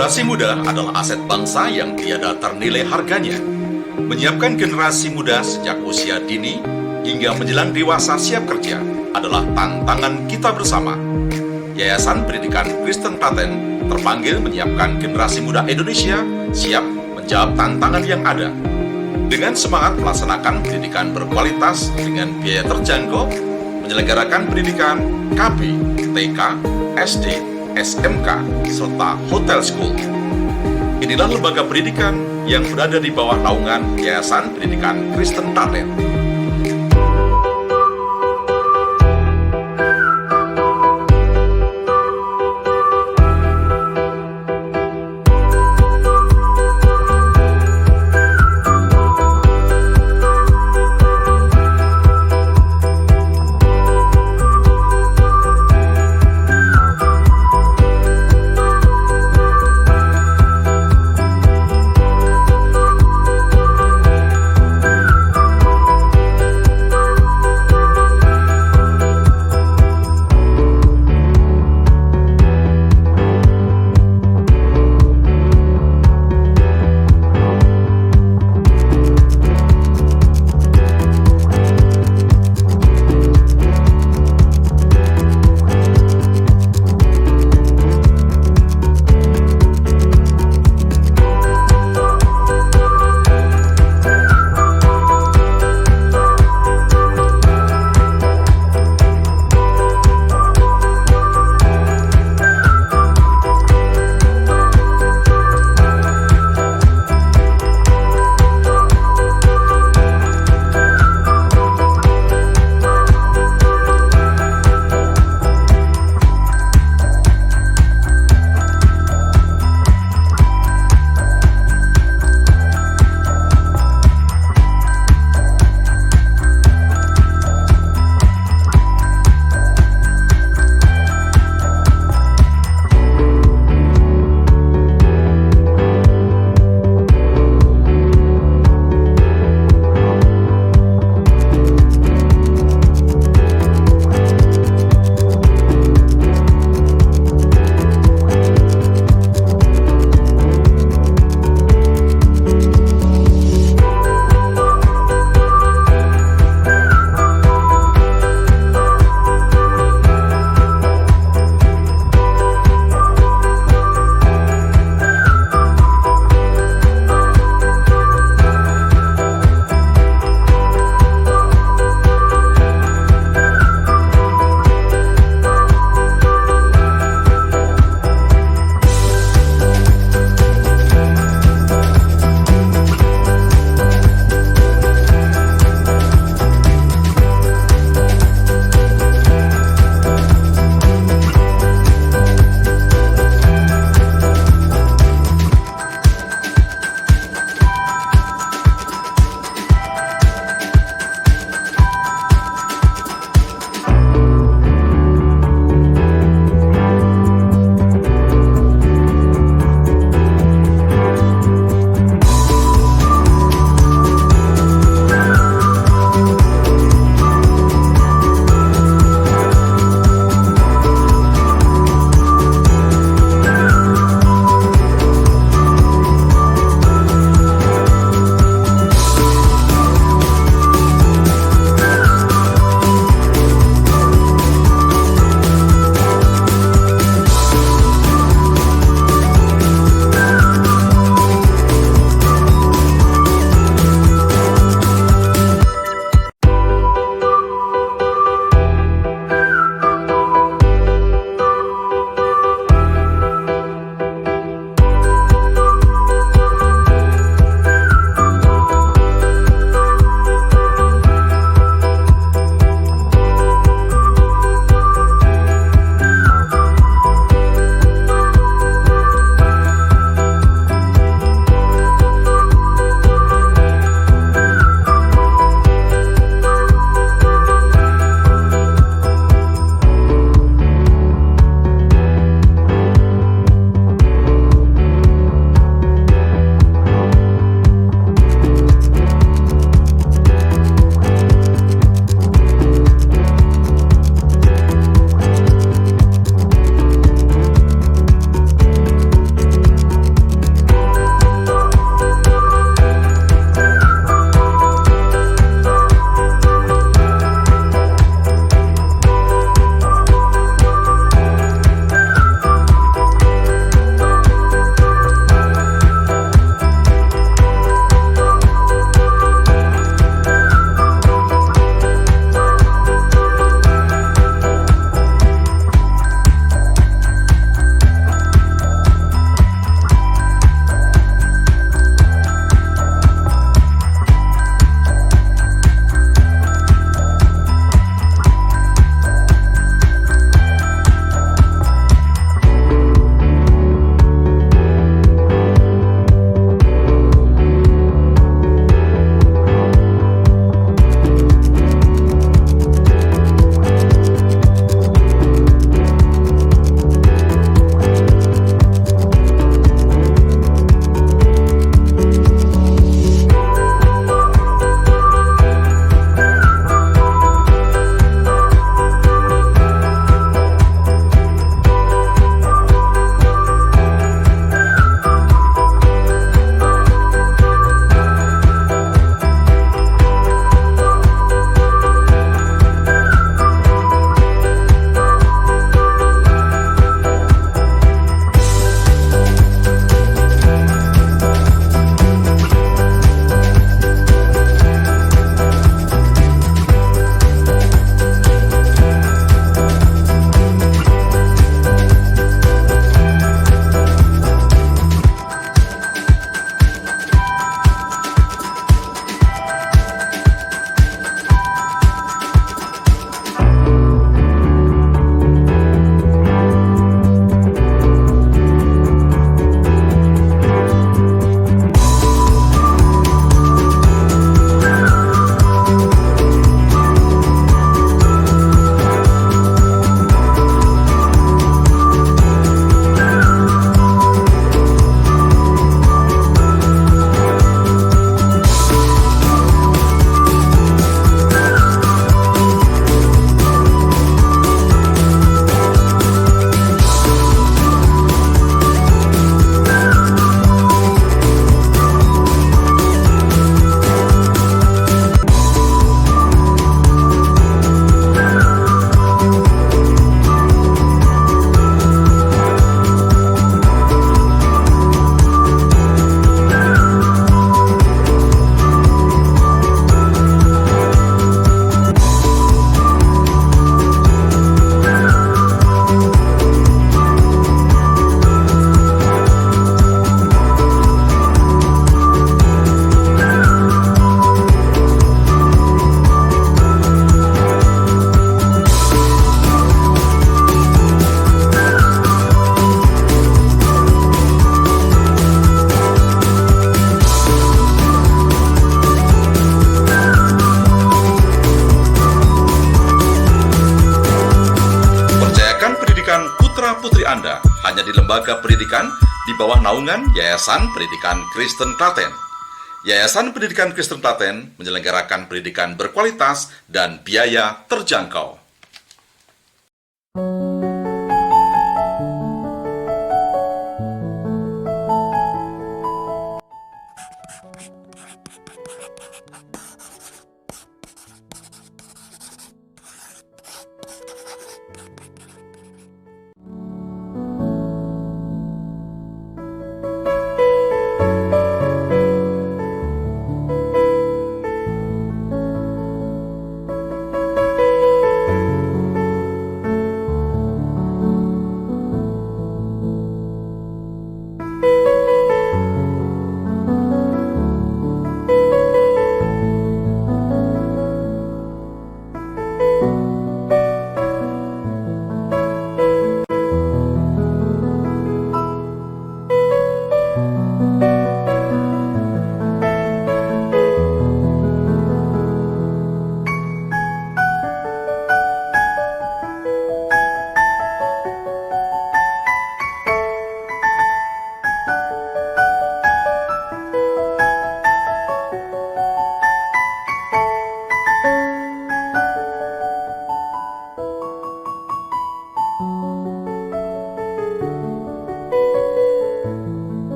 Generasi muda adalah aset bangsa yang tiada ternilai harganya. Menyiapkan generasi muda sejak usia dini hingga menjelang dewasa siap kerja adalah tantangan kita bersama. Yayasan Pendidikan Kristen Klaten terpanggil menyiapkan generasi muda Indonesia siap menjawab tantangan yang ada. Dengan semangat melaksanakan pendidikan berkualitas dengan biaya terjangkau, menyelenggarakan pendidikan KB, TK, SD, SMK, serta Hotel School. Inilah lembaga pendidikan yang berada di bawah naungan Yayasan Pendidikan Kristen Klaten. bawah naungan Yayasan Pendidikan Kristen Klaten. Yayasan Pendidikan Kristen Klaten menyelenggarakan pendidikan berkualitas dan biaya terjangkau.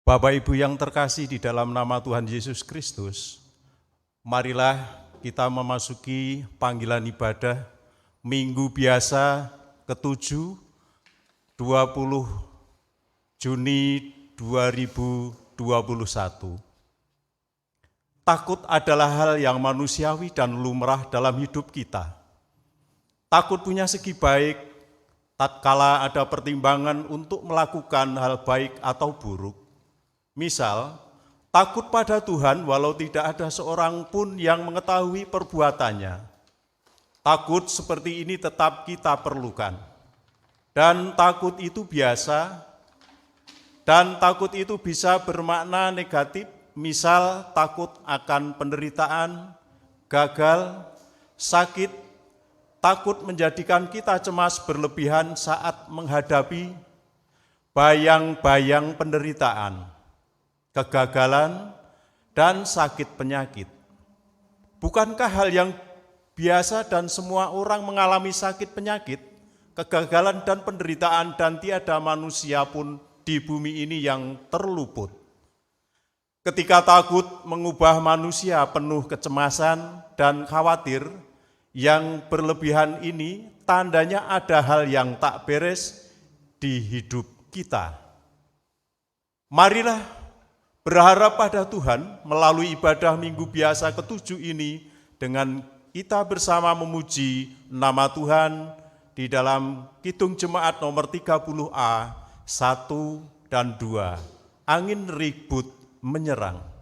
Bapak Ibu yang terkasih di dalam nama Tuhan Yesus Kristus, marilah kita memasuki panggilan ibadah Minggu Biasa ke-7, 20 Juni 2021. Takut adalah hal yang manusiawi dan lumrah dalam hidup kita. Takut punya segi baik, tatkala ada pertimbangan untuk melakukan hal baik atau buruk. Misal, takut pada Tuhan walau tidak ada seorang pun yang mengetahui perbuatannya. Takut seperti ini tetap kita perlukan. Dan takut itu biasa, dan takut itu bisa bermakna negatif, misal takut akan penderitaan, gagal, sakit, takut menjadikan kita cemas berlebihan saat menghadapi bayang-bayang penderitaan, kegagalan, dan sakit penyakit. Bukankah hal yang biasa dan semua orang mengalami sakit penyakit, kegagalan dan penderitaan, dan tiada manusia pun di bumi ini yang terluput? Ketika takut mengubah manusia penuh kecemasan dan khawatir yang berlebihan ini, tandanya ada hal yang tak beres di hidup kita. Marilah berharap pada Tuhan melalui ibadah Minggu Biasa ke-7 ini dengan kita bersama memuji nama Tuhan di dalam Kidung Jemaat nomor 30A 1 dan 2. Angin ribut menyerang.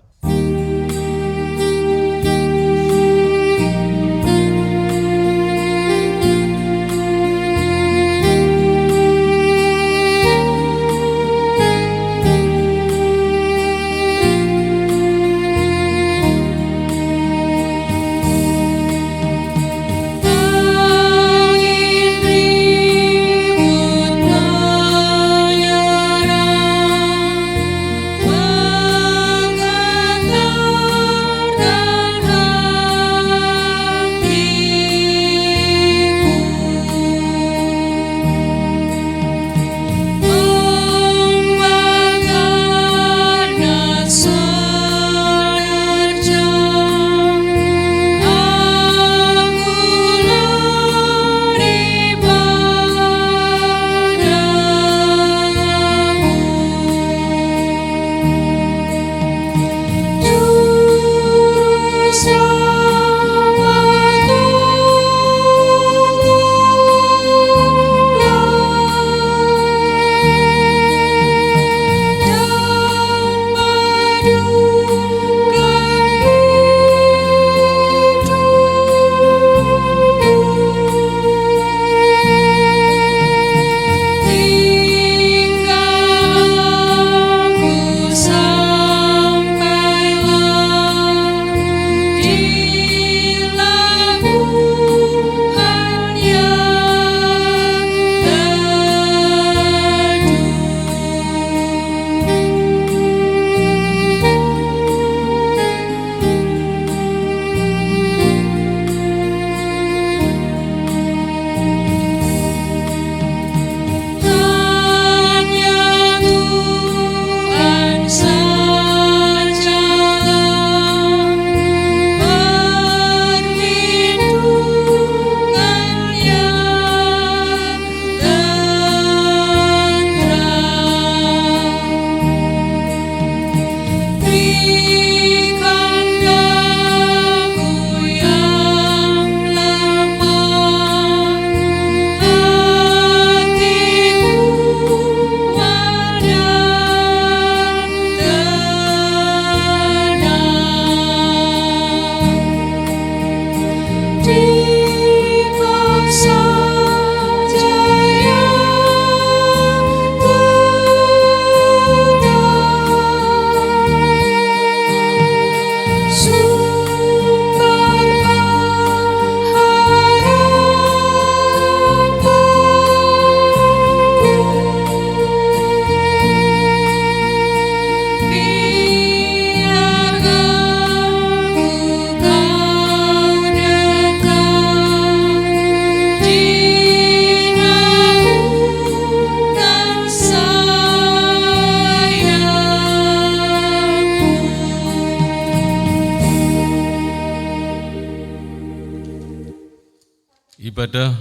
Ibadah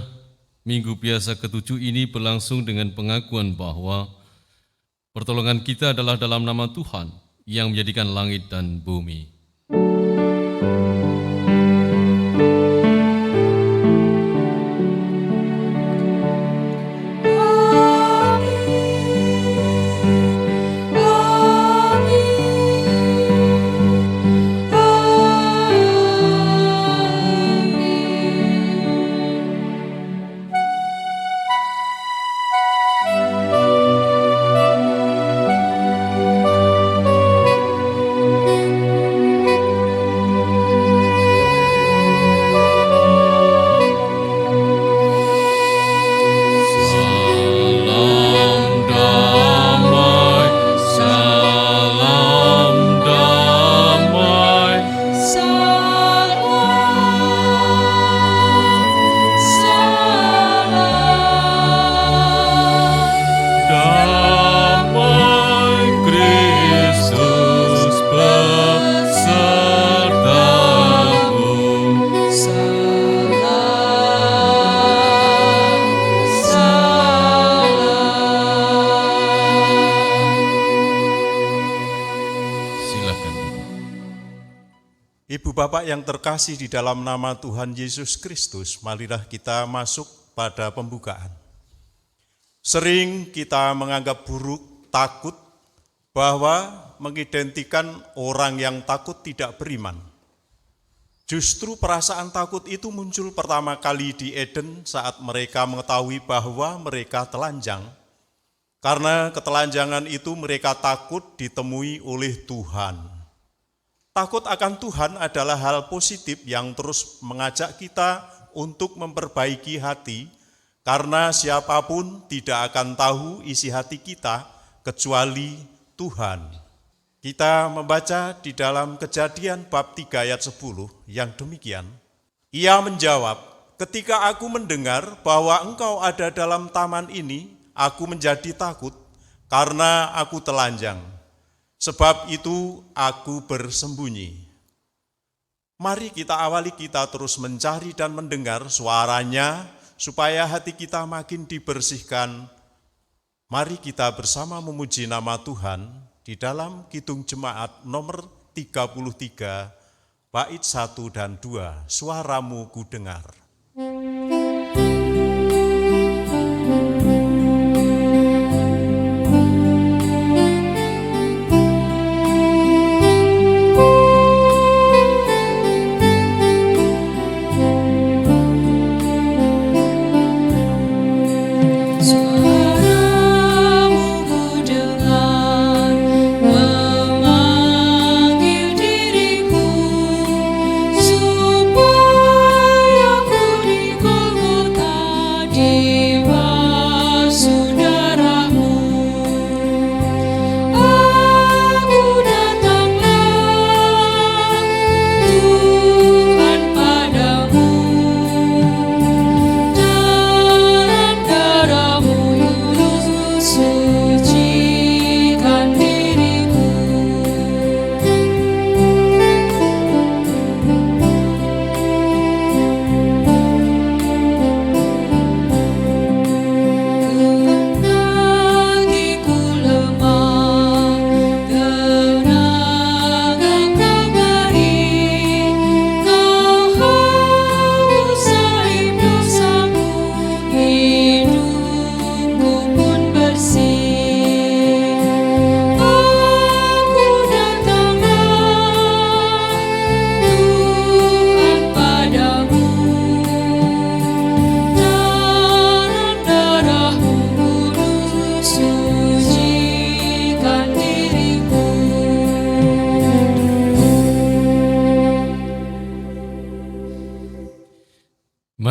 Minggu Biasa ke-7 ini berlangsung dengan pengakuan bahwa pertolongan kita adalah dalam nama Tuhan yang menjadikan langit dan bumi. Ibu Bapak yang terkasih di dalam nama Tuhan Yesus Kristus, marilah kita masuk pada pembukaan. Sering kita menganggap buruk, takut, bahwa mengidentikan orang yang takut tidak beriman. Justru perasaan takut itu muncul pertama kali di Eden saat mereka mengetahui bahwa mereka telanjang. Karena ketelanjangan itu mereka takut ditemui oleh Tuhan. Takut akan Tuhan adalah hal positif yang terus mengajak kita untuk memperbaiki hati, karena siapapun tidak akan tahu isi hati kita kecuali Tuhan. Kita membaca di dalam Kejadian bab 3 ayat 10 yang demikian. Ia menjawab, ketika aku mendengar bahwa engkau ada dalam taman ini, aku menjadi takut karena aku telanjang. Sebab itu aku bersembunyi. Mari kita awali kita terus mencari dan mendengar suaranya supaya hati kita makin dibersihkan. Mari kita bersama memuji nama Tuhan di dalam Kidung Jemaat nomor 33, bait 1 dan 2, suaramu ku dengar.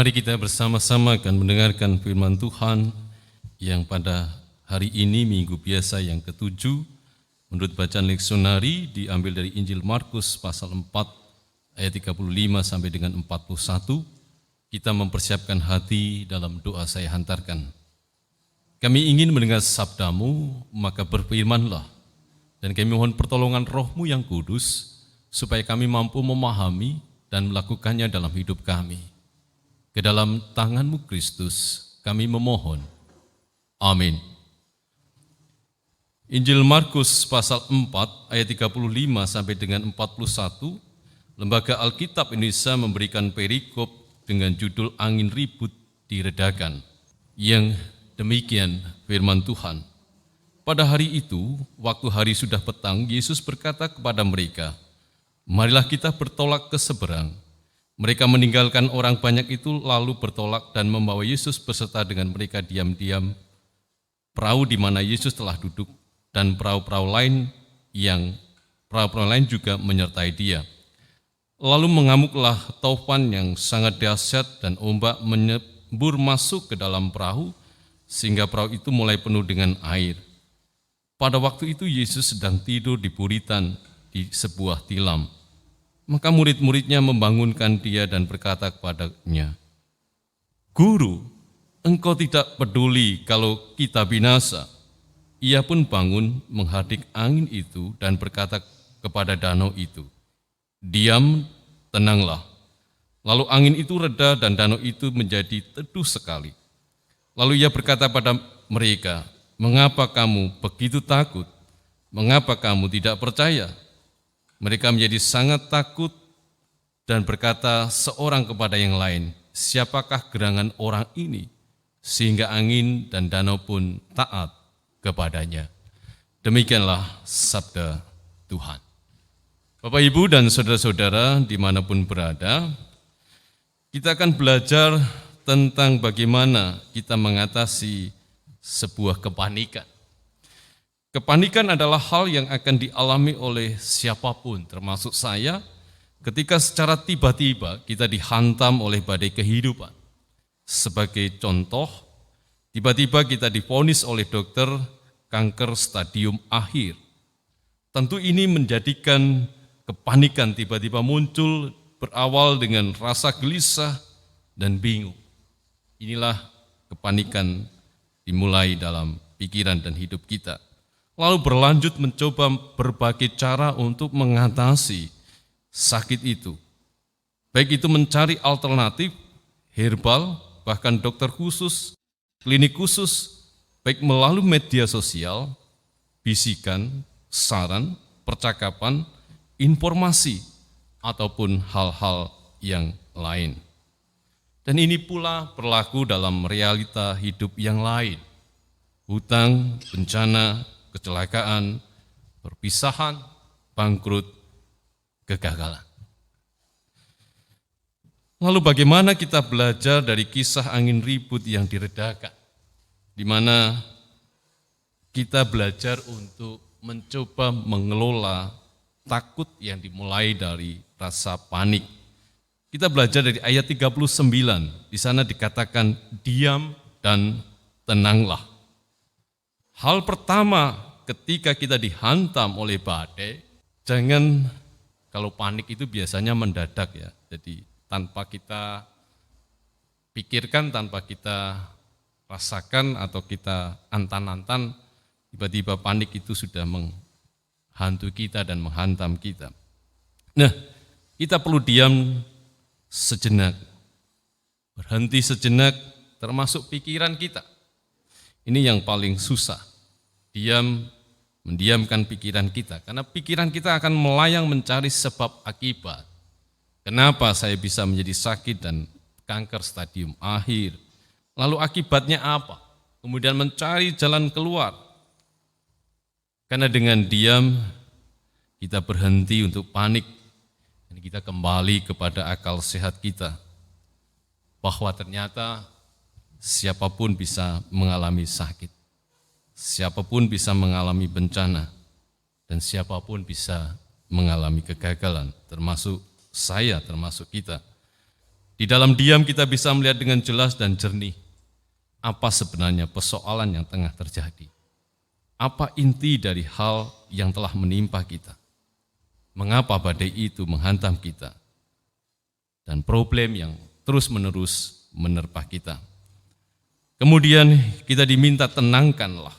Mari kita bersama-sama akan mendengarkan firman Tuhan yang pada hari ini Minggu Biasa yang ke-7 menurut bacaan leksionari diambil dari Injil Markus pasal 4 ayat 35 sampai dengan 41. Kita mempersiapkan hati dalam doa saya hantarkan. Kami ingin mendengar sabdamu, maka berfirmanlah, dan kami mohon pertolongan Roh-Mu yang kudus supaya kami mampu memahami dan melakukannya dalam hidup kami. Ke dalam tangan-Mu Kristus kami memohon. Amin. Injil Markus pasal 4 ayat 35 sampai dengan 41, Lembaga Alkitab Indonesia memberikan perikop dengan judul Angin Ribut Diredakan. Yang demikian firman Tuhan. Pada hari itu, waktu hari sudah petang, Yesus berkata kepada mereka, "Marilah kita bertolak ke seberang." Mereka meninggalkan orang banyak itu lalu bertolak dan membawa Yesus beserta dengan mereka diam-diam perahu di mana Yesus telah duduk dan perahu-perahu lain juga menyertai dia. Lalu mengamuklah taufan yang sangat dahsyat dan ombak menyembur masuk ke dalam perahu sehingga perahu itu mulai penuh dengan air. Pada waktu itu Yesus sedang tidur di buritan di sebuah tilam. Maka murid-muridnya membangunkan dia dan berkata kepadanya, "Guru, engkau tidak peduli kalau kita binasa." Ia pun bangun menghardik angin itu dan berkata kepada danau itu, "Diam, tenanglah." Lalu angin itu reda dan danau itu menjadi teduh sekali. Lalu ia berkata pada mereka, "Mengapa kamu begitu takut? Mengapa kamu tidak percaya?" Mereka menjadi sangat takut dan berkata seorang kepada yang lain, "Siapakah gerangan orang ini sehingga angin dan danau pun taat kepadanya?" Demikianlah sabda Tuhan. Bapak, Ibu, dan saudara-saudara dimanapun berada, kita akan belajar tentang bagaimana kita mengatasi sebuah kepanikan. Kepanikan adalah hal yang akan dialami oleh siapapun, termasuk saya, ketika secara tiba-tiba kita dihantam oleh badai kehidupan. Sebagai contoh, tiba-tiba kita divonis oleh dokter kanker stadium akhir. Tentu ini menjadikan kepanikan tiba-tiba muncul, berawal dengan rasa gelisah dan bingung. Inilah kepanikan dimulai dalam pikiran dan hidup kita. Lalu berlanjut mencoba berbagai cara untuk mengatasi sakit itu. Baik itu mencari alternatif, herbal, bahkan dokter khusus, klinik khusus, baik melalui media sosial, bisikan, saran, percakapan, informasi, ataupun hal-hal yang lain. Dan ini pula berlaku dalam realita hidup yang lain. Hutang, bencana, kecelakaan, perpisahan, bangkrut, kegagalan. Lalu bagaimana kita belajar dari kisah angin ribut yang diredakan, di mana kita belajar untuk mencoba mengelola takut yang dimulai dari rasa panik. Kita belajar dari ayat 39, di sana dikatakan diam dan tenanglah. Hal pertama ketika kita dihantam oleh badai, jangan, kalau panik itu biasanya mendadak ya, jadi tanpa kita pikirkan, tanpa kita rasakan atau kita antan-antan, tiba-tiba panik itu sudah menghantui kita dan menghantam kita. Nah, kita perlu diam sejenak, berhenti sejenak, termasuk pikiran kita. Ini yang paling susah. Mendiamkan pikiran kita, karena pikiran kita akan melayang mencari sebab akibat. Kenapa saya bisa menjadi sakit dan kanker stadium akhir? Lalu akibatnya apa? Kemudian mencari jalan keluar. Karena dengan diam, kita berhenti untuk panik, dan kita kembali kepada akal sehat kita. Bahwa ternyata siapapun bisa mengalami sakit. Siapapun bisa mengalami bencana, dan siapapun bisa mengalami kegagalan, termasuk saya, termasuk kita. Di dalam diam kita bisa melihat dengan jelas dan jernih apa sebenarnya persoalan yang tengah terjadi. Apa inti dari hal yang telah menimpa kita. Mengapa badai itu menghantam kita. Dan problem yang terus-menerus menerpa kita. Kemudian kita diminta tenangkanlah.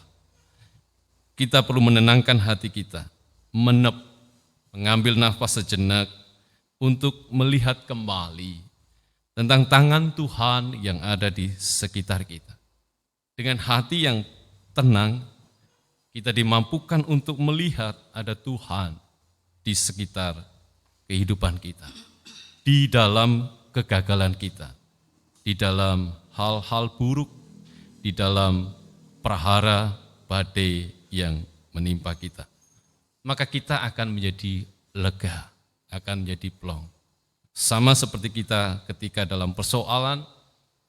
Kita perlu menenangkan hati kita, mengambil nafas sejenak untuk melihat kembali tentang tangan Tuhan yang ada di sekitar kita. Dengan hati yang tenang, kita dimampukan untuk melihat ada Tuhan di sekitar kehidupan kita, di dalam kegagalan kita, di dalam hal-hal buruk, di dalam prahara badai yang menimpa kita. Maka kita akan menjadi lega, akan menjadi plong. Sama seperti kita ketika dalam persoalan,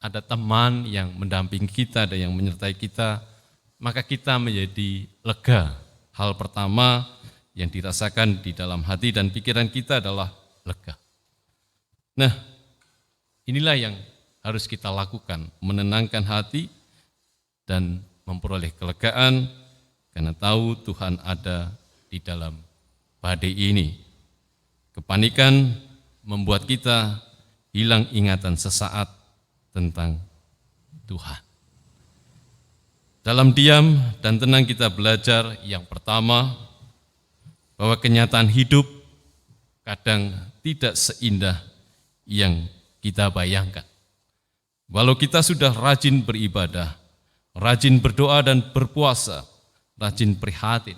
ada teman yang mendampingi kita, ada yang menyertai kita, maka kita menjadi lega. Hal pertama yang dirasakan di dalam hati dan pikiran kita adalah lega. Nah, inilah yang harus kita lakukan, menenangkan hati dan memperoleh kelegaan karena tahu Tuhan ada di dalam badai ini. Kepanikan membuat kita hilang ingatan sesaat tentang Tuhan. Dalam diam dan tenang kita belajar yang pertama, bahwa kenyataan hidup kadang tidak seindah yang kita bayangkan. Walau kita sudah rajin beribadah, rajin berdoa dan berpuasa, rajin prihatin,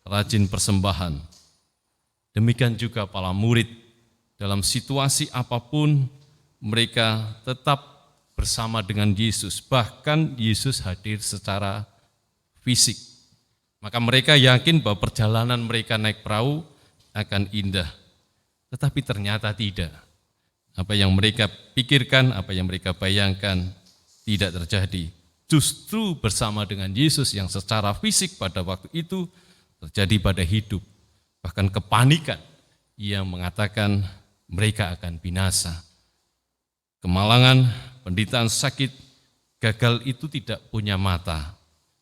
rajin persembahan. Demikian juga para murid, dalam situasi apapun mereka tetap bersama dengan Yesus, bahkan Yesus hadir secara fisik. Maka mereka yakin bahwa perjalanan mereka naik perahu akan indah, tetapi ternyata tidak. Apa yang mereka pikirkan, apa yang mereka bayangkan tidak terjadi. Justru bersama dengan Yesus yang secara fisik pada waktu itu terjadi pada hidup. Bahkan kepanikan yang mengatakan mereka akan binasa. Kemalangan, penderitaan, sakit, gagal itu tidak punya mata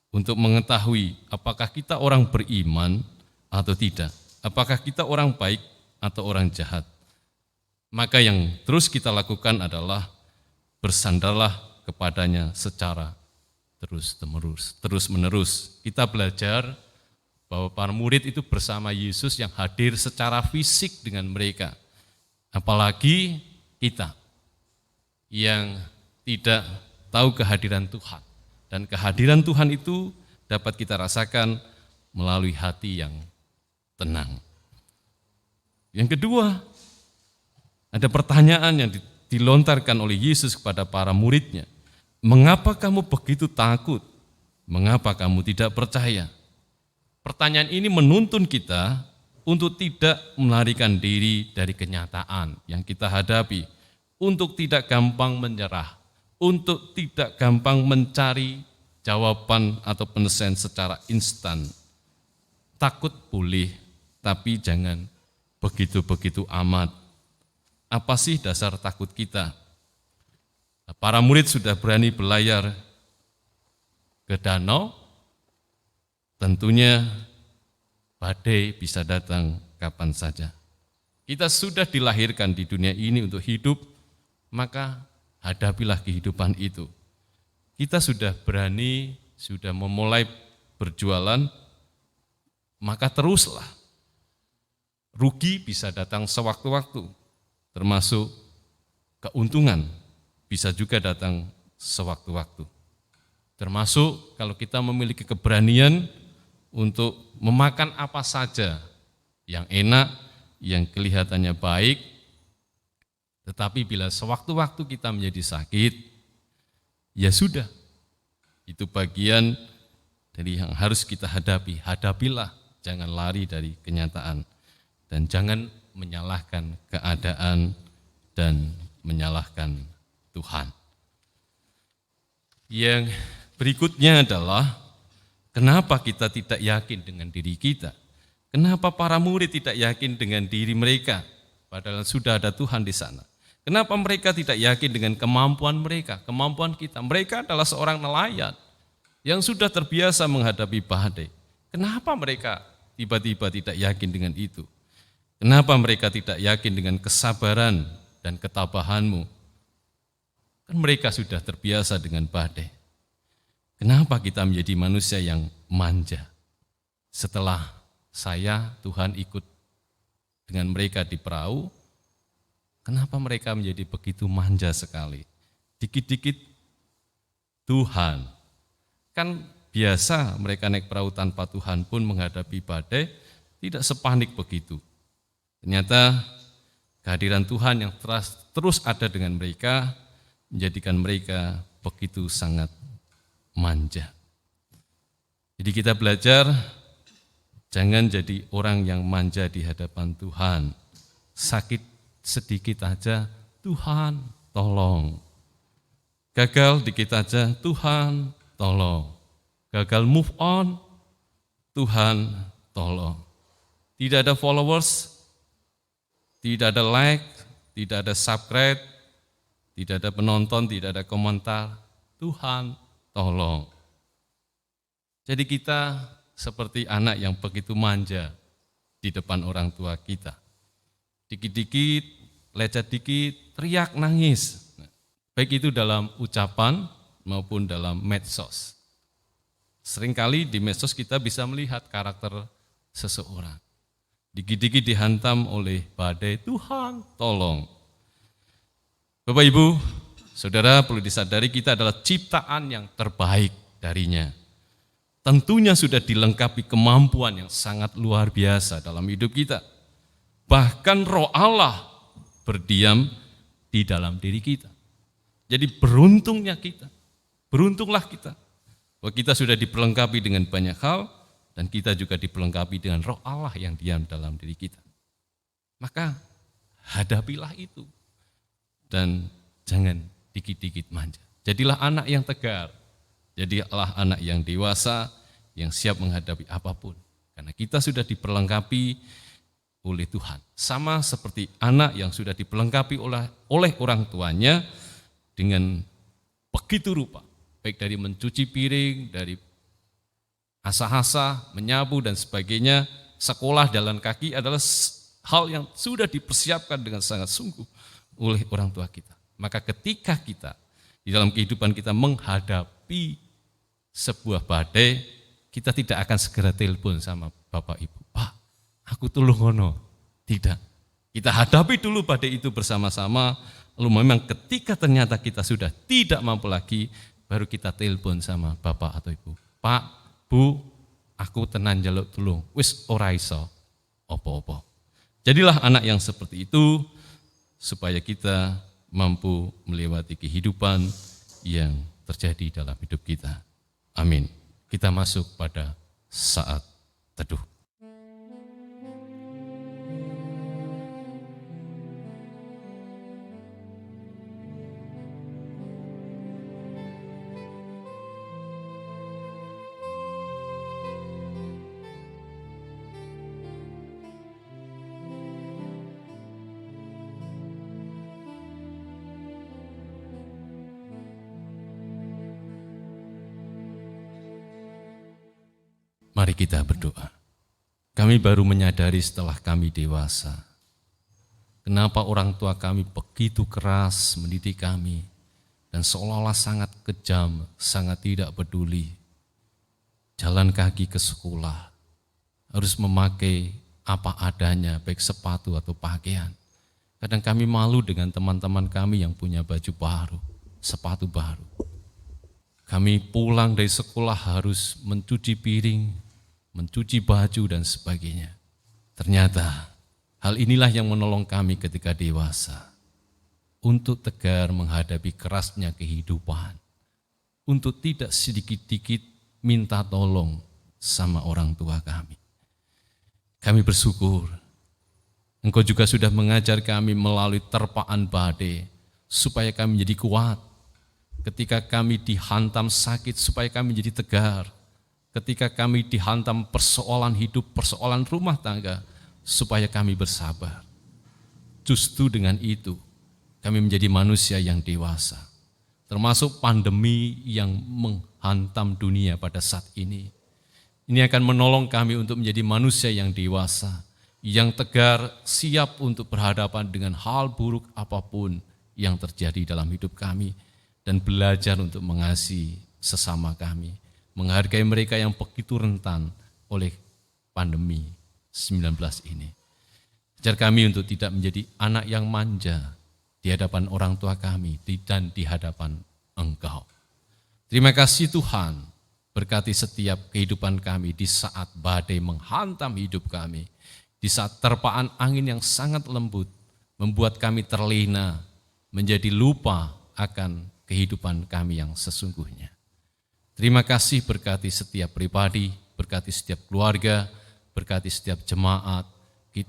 untuk mengetahui apakah kita orang beriman atau tidak, apakah kita orang baik atau orang jahat. Maka yang terus kita lakukan adalah bersandarlah kepadanya secara terus menerus. Kita belajar bahwa para murid itu bersama Yesus yang hadir secara fisik dengan mereka. Apalagi kita yang tidak tahu kehadiran Tuhan. Dan kehadiran Tuhan itu dapat kita rasakan melalui hati yang tenang. Yang kedua, ada pertanyaan yang dilontarkan oleh Yesus kepada para muridnya. Mengapa kamu begitu takut? Mengapa kamu tidak percaya? Pertanyaan ini menuntun kita untuk tidak melarikan diri dari kenyataan yang kita hadapi, untuk tidak gampang menyerah, untuk tidak gampang mencari jawaban atau penyelesaian secara instan. Takut boleh, tapi jangan begitu-begitu amat. Apa sih dasar takut kita? Para murid sudah berani berlayar ke danau, tentunya badai bisa datang kapan saja. Kita sudah dilahirkan di dunia ini untuk hidup, maka hadapilah kehidupan itu. Kita sudah berani, sudah memulai berjualan, maka teruslah. Rugi bisa datang sewaktu-waktu, termasuk keuntungan bisa juga datang sewaktu-waktu. Termasuk kalau kita memiliki keberanian untuk memakan apa saja yang enak, yang kelihatannya baik, tetapi bila sewaktu-waktu kita menjadi sakit, ya sudah, itu bagian dari yang harus kita hadapi. Hadapilah, jangan lari dari kenyataan, dan jangan menyalahkan keadaan dan menyalahkan Tuhan. Yang berikutnya adalah, kenapa kita tidak yakin dengan diri kita? Kenapa para murid tidak yakin dengan diri mereka, padahal sudah ada Tuhan di sana? Kenapa mereka tidak yakin dengan kemampuan mereka, kemampuan kita? Mereka adalah seorang nelayan yang sudah terbiasa menghadapi badai. Kenapa mereka tiba-tiba tidak yakin dengan itu? Kenapa mereka tidak yakin dengan kesabaran dan ketabahanmu? Kan mereka sudah terbiasa dengan badai. Kenapa kita menjadi manusia yang manja? Setelah saya, Tuhan ikut dengan mereka di perahu, Kenapa mereka menjadi begitu manja sekali? Dikit-dikit Tuhan. Kan biasa mereka naik perahu tanpa Tuhan pun menghadapi badai, tidak sepanik begitu. Ternyata kehadiran Tuhan yang terus ada dengan mereka, menjadikan mereka begitu sangat manja. Jadi kita belajar, jangan jadi orang yang manja di hadapan Tuhan. Sakit sedikit aja, Tuhan tolong. Gagal dikit aja, Tuhan tolong. Gagal move on, Tuhan tolong. Tidak ada followers, tidak ada like, tidak ada subscribe, tidak ada penonton, tidak ada komentar, Tuhan tolong. Jadi kita seperti anak yang begitu manja di depan orang tua kita. Dikit-dikit, lecet dikit, teriak nangis. Baik itu dalam ucapan maupun dalam medsos. Seringkali di medsos kita bisa melihat karakter seseorang. Dikit-dikit dihantam oleh badai, Tuhan tolong. Bapak Ibu, Saudara, perlu disadari kita adalah ciptaan yang terbaik darinya. Tentunya sudah dilengkapi kemampuan yang sangat luar biasa dalam hidup kita. Bahkan Roh Allah berdiam di dalam diri kita. Jadi beruntunglah kita. Bahwa kita sudah diperlengkapi dengan banyak hal, dan kita juga diperlengkapi dengan Roh Allah yang diam dalam diri kita. Maka hadapilah itu. Dan jangan dikit-dikit manja. Jadilah anak yang tegar. Jadilah anak yang dewasa, yang siap menghadapi apapun. Karena kita sudah diperlengkapi oleh Tuhan. Sama seperti anak yang sudah diperlengkapi oleh orang tuanya dengan begitu rupa. Baik dari mencuci piring, dari asah-asah, menyapu dan sebagainya. Sekolah jalan kaki adalah hal yang sudah dipersiapkan dengan sangat sungguh oleh orang tua kita. Maka ketika kita di dalam kehidupan kita menghadapi sebuah badai, kita tidak akan segera telepon sama Bapak Ibu, Pak, aku tulung ngono. Tidak. Kita hadapi dulu badai itu bersama-sama, lalu memang ketika ternyata kita sudah tidak mampu lagi, baru kita telepon sama Bapak atau Ibu. Pak, Bu, aku tenan njaluk tulung, wis ora iso opo-opo. Jadilah anak yang seperti itu, supaya kita mampu melewati kehidupan yang terjadi dalam hidup kita. Amin. Kita masuk pada saat teduh. Mari kita berdoa. Kami baru menyadari setelah kami dewasa, kenapa orang tua kami begitu keras mendidik kami, dan seolah-olah sangat kejam, sangat tidak peduli. Jalan kaki ke sekolah, harus memakai apa adanya, baik sepatu atau pakaian. Kadang kami malu dengan teman-teman kami yang punya baju baru, sepatu baru. Kami pulang dari sekolah harus mencuci piring, mencuci baju dan sebagainya. Ternyata hal inilah yang menolong kami ketika dewasa untuk tegar menghadapi kerasnya kehidupan, untuk tidak sedikit-dikit minta tolong sama orang tua kami. Kami bersyukur Engkau juga sudah mengajar kami melalui terpaan badai supaya kami menjadi kuat. Ketika kami dihantam sakit supaya kami menjadi tegar. Ketika kami dihantam persoalan hidup, persoalan rumah tangga, supaya kami bersabar. Justru dengan itu, kami menjadi manusia yang dewasa. Termasuk pandemi yang menghantam dunia pada saat ini. Ini akan menolong kami untuk menjadi manusia yang dewasa, yang tegar, siap untuk berhadapan dengan hal buruk apapun yang terjadi dalam hidup kami, dan belajar untuk mengasihi sesama kami. Menghargai mereka yang begitu rentan oleh pandemi 19 ini. Ajar kami untuk tidak menjadi anak yang manja di hadapan orang tua kami dan di hadapan Engkau. Terima kasih Tuhan, berkati setiap kehidupan kami di saat badai menghantam hidup kami, di saat terpaan angin yang sangat lembut membuat kami terlena, menjadi lupa akan kehidupan kami yang sesungguhnya. Terima kasih berkati setiap pribadi, berkati setiap keluarga, berkati setiap jemaat,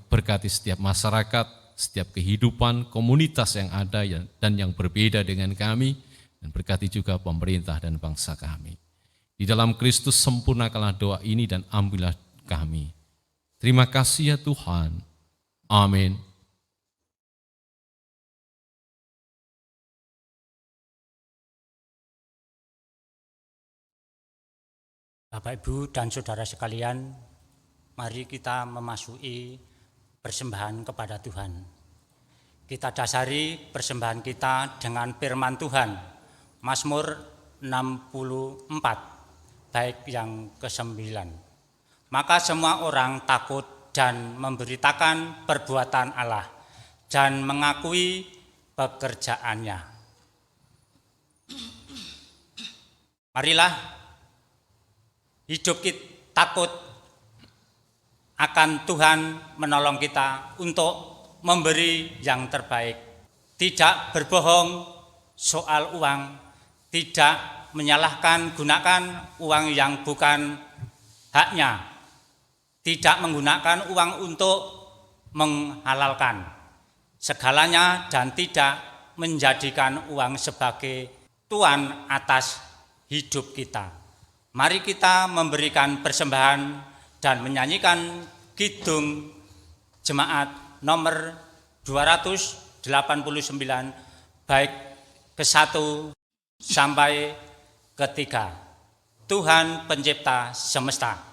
berkati setiap masyarakat, setiap kehidupan komunitas yang ada dan yang berbeda dengan kami, dan berkati juga pemerintah dan bangsa kami. Di dalam Kristus sempurnakanlah doa ini dan ambillah kami. Terima kasih ya Tuhan. Amin. Bapak, Ibu, dan Saudara sekalian, mari kita memasuki persembahan kepada Tuhan. Kita dasari persembahan kita dengan firman Tuhan, Mazmur 64, baik yang ke-9. Maka semua orang takut dan memberitakan perbuatan Allah dan mengakui pekerjaannya. Marilah hidup kita takut akan Tuhan menolong kita untuk memberi yang terbaik. Tidak berbohong soal uang, tidak menyalahkan gunakan uang yang bukan haknya, tidak menggunakan uang untuk menghalalkan segalanya dan tidak menjadikan uang sebagai tuan atas hidup kita. Mari kita memberikan persembahan dan menyanyikan kidung jemaat nomor 289 baik ke-1 sampai ke-3. Tuhan pencipta semesta.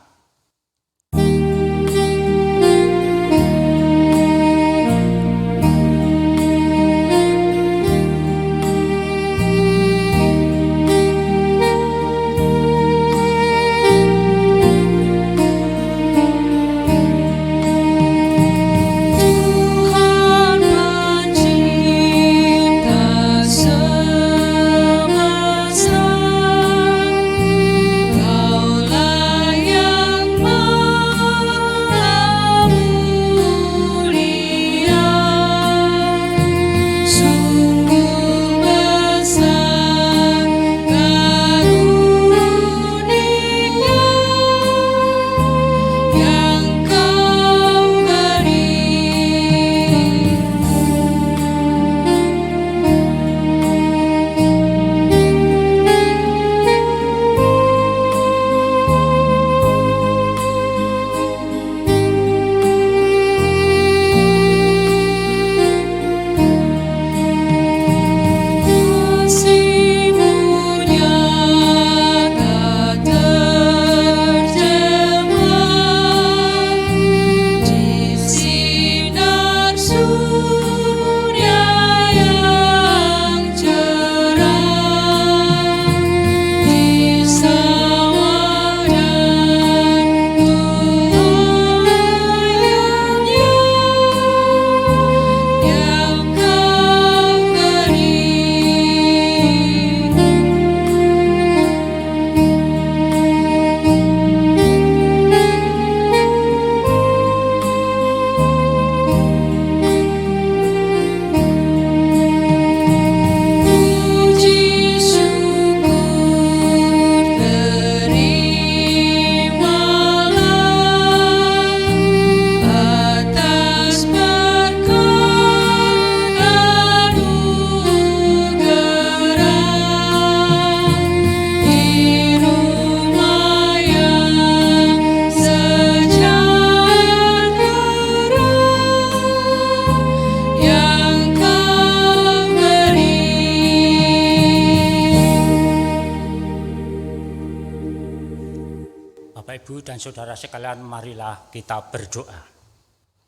Ibu dan saudara sekalian, marilah kita berdoa.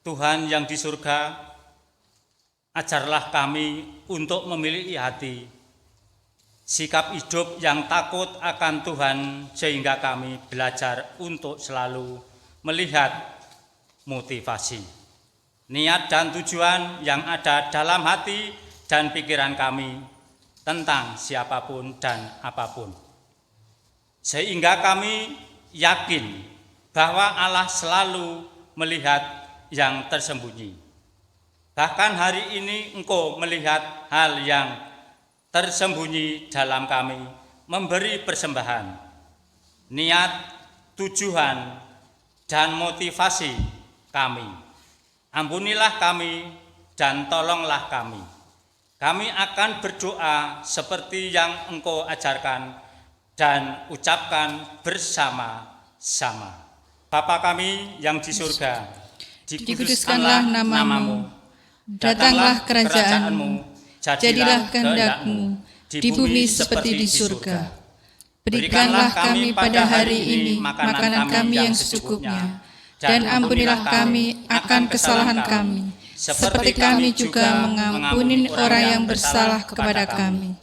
Tuhan yang di surga, ajarlah kami untuk memiliki hati, sikap hidup yang takut akan Tuhan, sehingga kami belajar untuk selalu melihat motivasi. niat dan tujuan yang ada dalam hati dan pikiran kami tentang siapapun dan apapun. Sehingga kami yakin bahwa Allah selalu melihat yang tersembunyi. Bahkan hari ini Engkau melihat hal yang tersembunyi dalam kami, memberi persembahan, niat, tujuan, dan motivasi kami. Ampunilah kami dan tolonglah kami. Kami akan berdoa seperti yang Engkau ajarkan dan ucapkan bersama-sama. Bapa kami yang di surga, dikuduskanlah namamu, datanglah kerajaanmu, jadilah kehendak-Mu di bumi seperti di surga. Berikanlah kami pada hari ini makanan kami yang secukupnya, dan ampunilah kami akan kesalahan kami, seperti kami juga mengampuni orang yang bersalah kepada kami.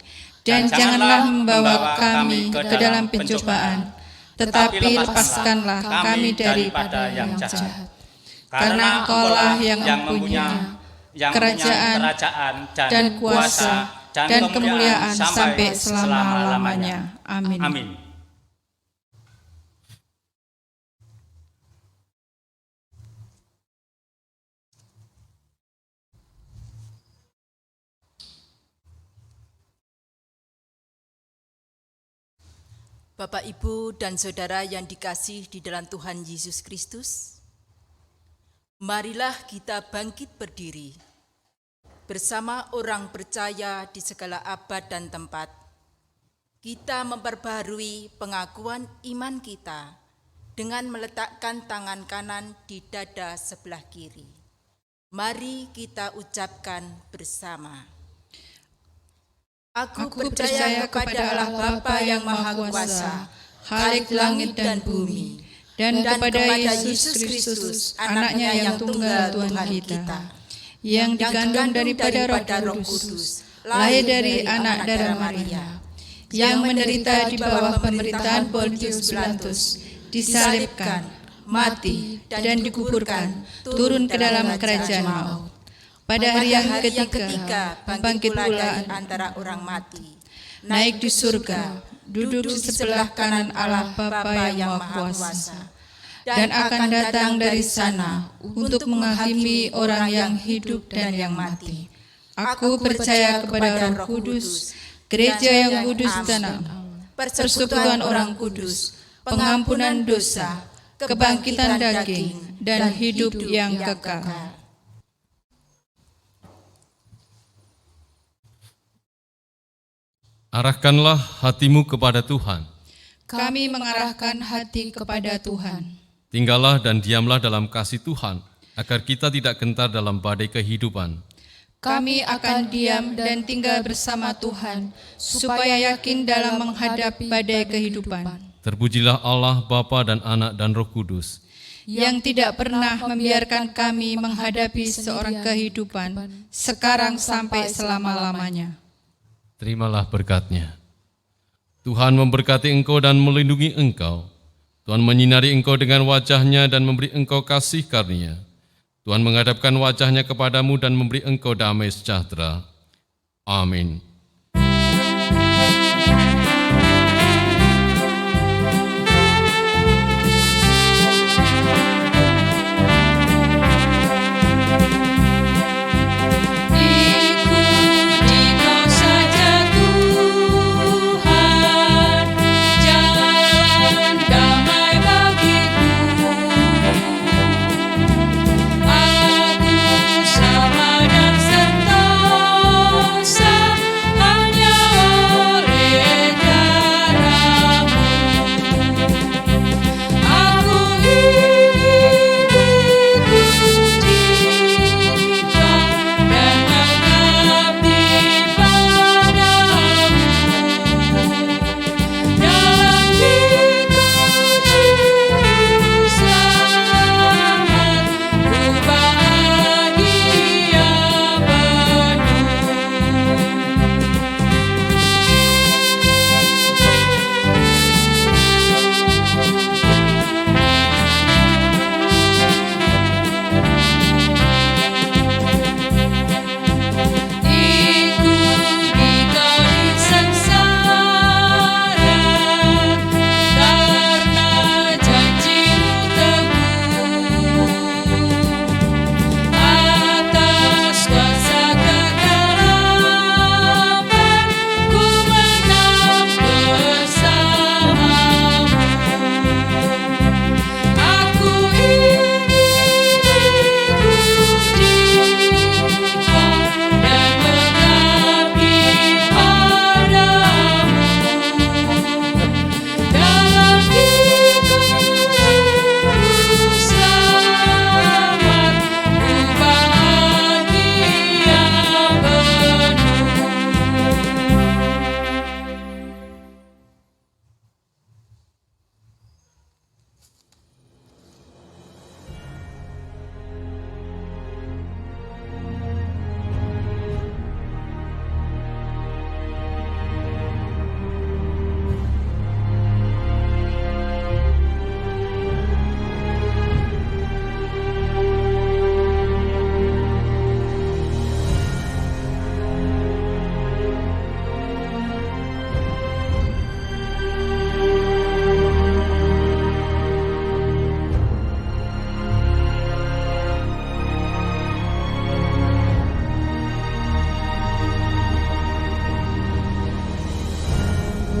Dan janganlah membawa kami ke dalam pencobaan, tetapi lepaskanlah kami daripada yang jahat. Karena Engkaulah yang mempunyai kerajaan dan kuasa dan kemuliaan sampai selama-lamanya. Amin. Amin. Bapak, Ibu, dan Saudara yang dikasih di dalam Tuhan Yesus Kristus, marilah kita bangkit berdiri bersama orang percaya di segala abad dan tempat. Kita memperbaharui pengakuan iman kita dengan meletakkan tangan kanan di dada sebelah kiri. Mari kita ucapkan bersama. Aku percaya kepada Allah Bapa yang Maha Kuasa, Khalik langit dan bumi, dan kepada Yesus Kristus, anaknya yang tunggal Tuhan kita, yang digandung daripada Roh Kudus, lahir dari anak darah Maria, yang menderita di bawah pemerintahan Pontius Pilatus, disalibkan, mati, dan dikuburkan, turun ke dalam kerajaan maut. Pada hari yang ketiga, bangkit pula antara orang mati, naik di surga, duduk di sebelah kanan Allah Bapa yang Maha Kuasa, dan akan datang dari sana untuk menghakimi orang yang hidup dan yang mati. Aku percaya kepada Roh Kudus, gereja yang kudus dan persekutuan orang kudus, pengampunan dosa, kebangkitan daging, dan hidup yang kekal. Arahkanlah hatimu kepada Tuhan. Kami mengarahkan hati kepada Tuhan. Tinggallah dan diamlah dalam kasih Tuhan, agar kita tidak gentar dalam badai kehidupan. Kami akan diam dan tinggal bersama Tuhan, supaya yakin dalam menghadapi badai kehidupan. Terpujilah Allah, Bapa dan Anak dan Roh Kudus, yang tidak pernah membiarkan kami menghadapi seorang kehidupan, sekarang sampai selama-lamanya. Terimalah berkat-Nya. Tuhan memberkati engkau dan melindungi engkau. Tuhan menyinari engkau dengan wajah-Nya dan memberi engkau kasih karunia. Tuhan menghadapkan wajah-Nya kepadamu dan memberi engkau damai sejahtera. Amin.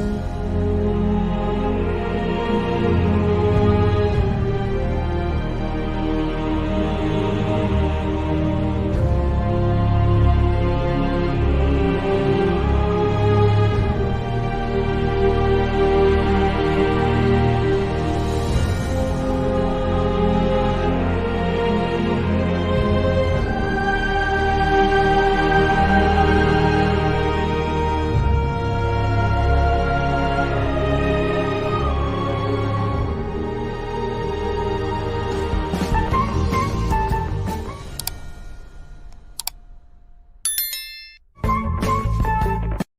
Amin.